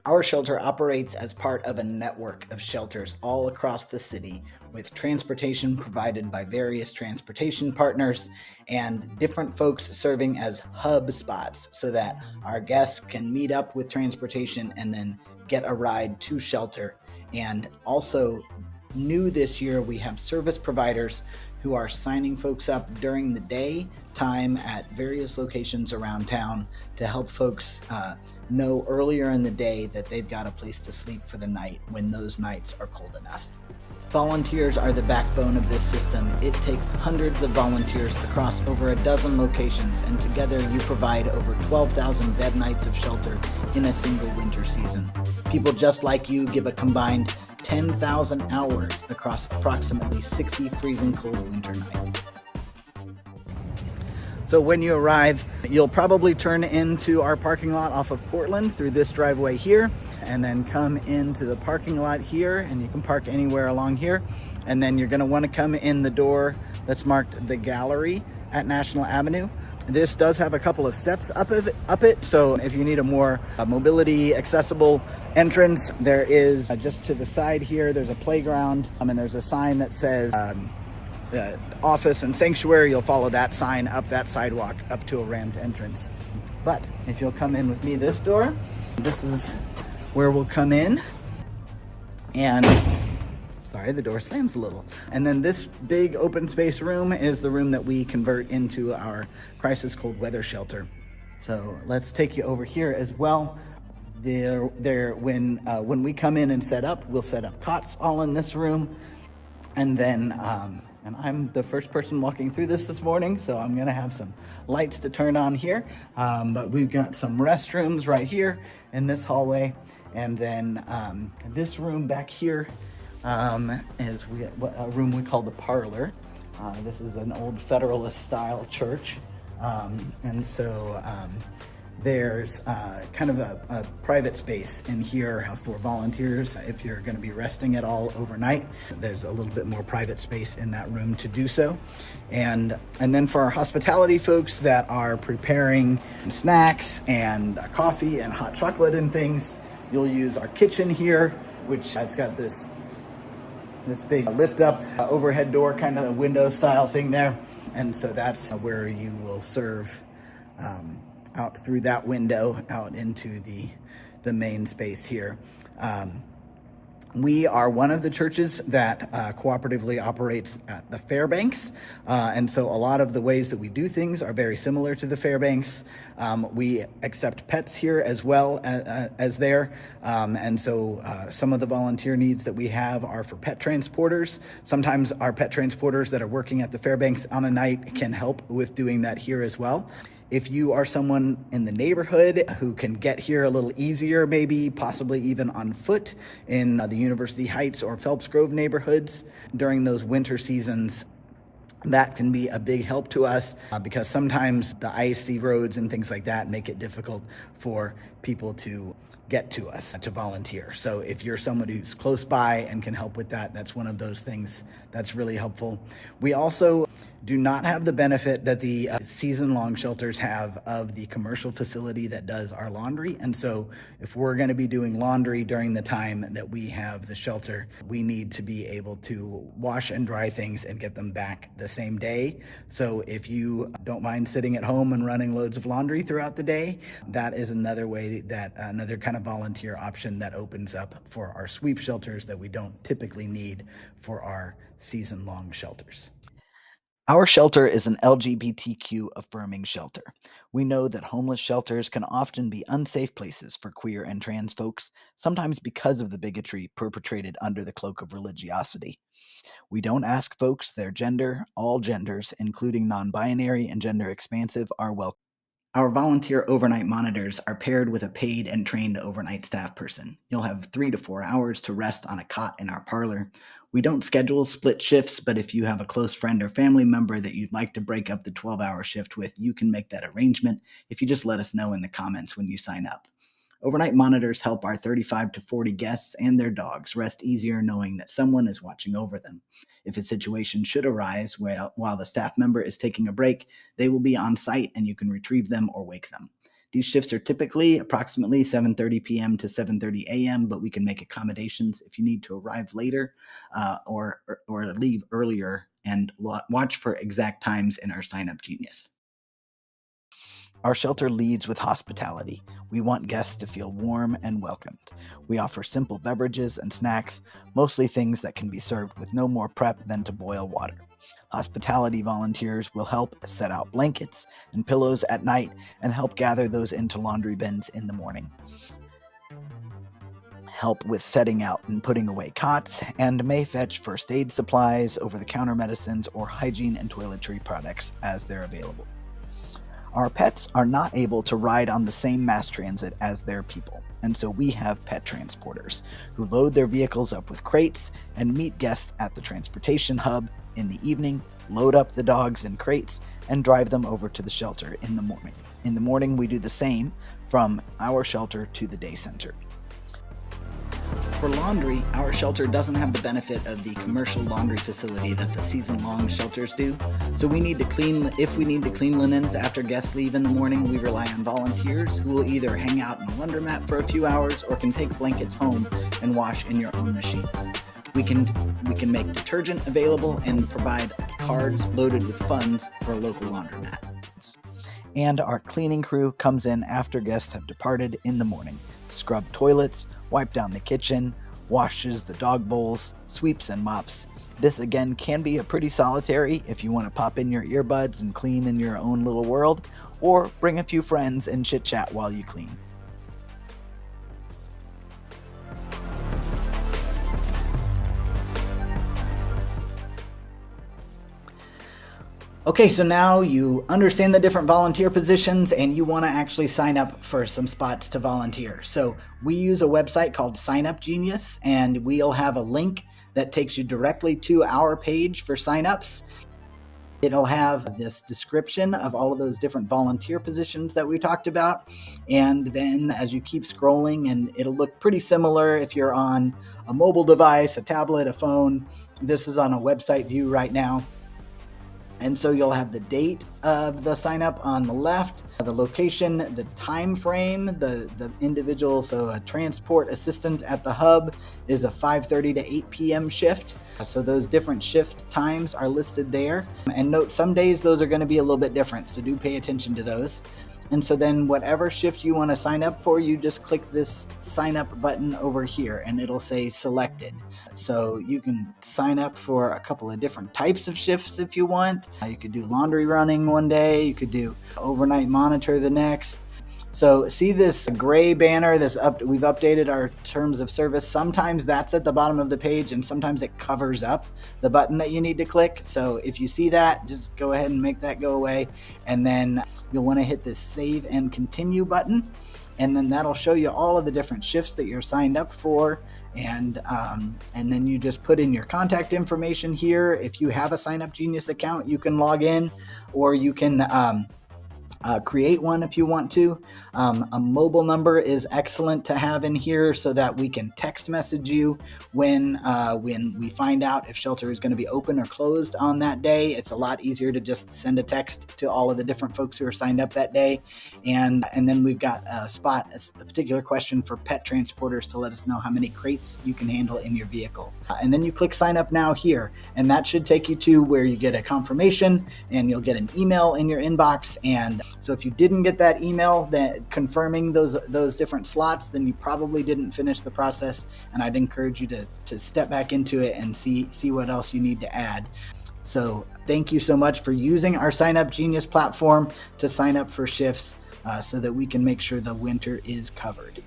Our shelter operates as part of a network of shelters all across the city, with transportation provided by various transportation partners and different folks serving as hub spots so that our guests can meet up with transportation and then get a ride to shelter. And also, new this year, we have service providers who are signing folks up during the day time at various locations around town to help folks know earlier in the day that they've got a place to sleep for the night when those nights are cold enough. Volunteers are the backbone of this system. It takes hundreds of volunteers across over a dozen locations, and together you provide over 12,000 bed nights of shelter in a single winter season. People just like you give a combined 10,000 hours across approximately 60 freezing cold winter nights. So when you arrive, you'll probably turn into our parking lot off of Portland through this driveway here, and then come into the parking lot here, and you can park anywhere along here. And then you're going to want to come in the door that's marked the gallery at National Avenue. This does have a couple of steps up it, so if you need a more mobility accessible entrance, there is just to the side here, there's a playground, and there's a sign that says office and sanctuary. You'll follow that sign up that sidewalk up to a ramped entrance. But if you'll come in with me this door, this is where we'll come in. And sorry, the door slams a little. And then this big open space room is the room that we convert into our crisis cold weather shelter. So let's take you over here as well. When we come in and set up, we'll set up cots all in this room. And then, and I'm the first person walking through this morning, so I'm gonna have some lights to turn on here. But we've got some restrooms right here in this hallway. And then this room back here is a room we call the parlor. This is an old Federalist style church. And so there's kind of a private space in here for volunteers. If you're going to be resting at all overnight, there's a little bit more private space in that room to do so. And then for our hospitality folks that are preparing snacks and coffee and hot chocolate and things, you'll use our kitchen here, which it's got this big lift up overhead door, kind of a window style thing there. And so that's where you will serve out through that window out into the main space here. We are one of the churches that cooperatively operates at the Fairbanks, and so a lot of the ways that we do things are very similar to the Fairbanks. We accept pets here as well as there, and so some of the volunteer needs that we have are for pet transporters. Sometimes our pet transporters that are working at the Fairbanks on a night can help with doing that here as well. If you are someone in the neighborhood who can get here a little easier, maybe possibly even on foot in the University Heights or Phelps Grove neighborhoods during those winter seasons, that can be a big help to us because sometimes the icy roads and things like that make it difficult for people to get to us to volunteer. So if you're someone who's close by and can help with that, that's one of those things that's really helpful. We also do not have the benefit that the season-long shelters have of the commercial facility that does our laundry. And so if we're going to be doing laundry during the time that we have the shelter, we need to be able to wash and dry things and get them back the same day. So if you don't mind sitting at home and running loads of laundry throughout the day, that is another way that another kind of volunteer option that opens up for our sweep shelters that we don't typically need for our season-long shelters. Our shelter is an LGBTQ affirming shelter. We know that homeless shelters can often be unsafe places for queer and trans folks, sometimes because of the bigotry perpetrated under the cloak of religiosity. We don't ask folks their gender. All genders, including non-binary and gender expansive, are welcome. Our volunteer overnight monitors are paired with a paid and trained overnight staff person. You'll have 3 to 4 hours to rest on a cot in our parlor. We don't schedule split shifts, but if you have a close friend or family member that you'd like to break up the 12-hour shift with, you can make that arrangement if you just let us know in the comments when you sign up. Overnight monitors help our 35 to 40 guests and their dogs rest easier knowing that someone is watching over them. If a situation should arise while the staff member is taking a break, they will be on site and you can retrieve them or wake them. These shifts are typically approximately 7:30 p.m. to 7:30 a.m., but we can make accommodations if you need to arrive later or leave earlier, and watch for exact times in our Sign Up Genius. Our shelter leads with hospitality. We want guests to feel warm and welcomed. We offer simple beverages and snacks, mostly things that can be served with no more prep than to boil water. Hospitality volunteers will help set out blankets and pillows at night and help gather those into laundry bins in the morning. Help with setting out and putting away cots, and may fetch first aid supplies, over the counter medicines, or hygiene and toiletry products as they're available. Our pets are not able to ride on the same mass transit as their people, and so we have pet transporters who load their vehicles up with crates and meet guests at the transportation hub in the evening, load up the dogs in crates, and drive them over to the shelter in the morning. In the morning, we do the same from our shelter to the day center. For laundry, our shelter doesn't have the benefit of the commercial laundry facility that the season-long shelters do. So if we need to clean linens after guests leave in the morning, we rely on volunteers who will either hang out in a laundromat for a few hours or can take blankets home and wash in your own machines. We can make detergent available and provide cards loaded with funds for a local laundromat. And our cleaning crew comes in after guests have departed in the morning, scrub toilets, wipe down the kitchen, washes the dog bowls, sweeps and mops. This again can be a pretty solitary if you want to pop in your earbuds and clean in your own little world, or bring a few friends and chit chat while you clean. Okay, so now you understand the different volunteer positions and you want to actually sign up for some spots to volunteer. So we use a website called Sign Up Genius, and we'll have a link that takes you directly to our page for signups. It'll have this description of all of those different volunteer positions that we talked about. And then as you keep scrolling, and it'll look pretty similar if you're on a mobile device, a tablet, a phone. This is on a website view right now. And so you'll have the date of the sign up on the left, the location, the time frame, the individual. So a transport assistant at the hub is a 5:30 to 8 p.m. shift. So those different shift times are listed there. And note, some days those are going to be a little bit different, so do pay attention to those. And so then whatever shift you want to sign up for, you just click this sign up button over here and it'll say selected. So you can sign up for a couple of different types of shifts if you want. You could do laundry running one day, you could do overnight monitor the next. So see this gray banner, we've updated our terms of service. Sometimes that's at the bottom of the page and sometimes it covers up the button that you need to click. So if you see that, just go ahead and make that go away. And then you'll want to hit this save and continue button. And then that'll show you all of the different shifts that you're signed up for. And then you just put in your contact information here. If you have a Sign Up Genius account, you can log in, or you can create one if you want to. A mobile number is excellent to have in here so that we can text message you when we find out if shelter is going to be open or closed on that day. It's a lot easier to just send a text to all of the different folks who are signed up that day. And then we've got a particular question for pet transporters to let us know how many crates you can handle in your vehicle. And then you click sign up now here, and that should take you to where you get a confirmation and you'll get an email in your inbox. And so if you didn't get that email that confirming those different slots, then you probably didn't finish the process, and I'd encourage you to step back into it and see what else you need to add. So thank you so much for using our Sign Up Genius platform to sign up for shifts so that we can make sure the winter is covered.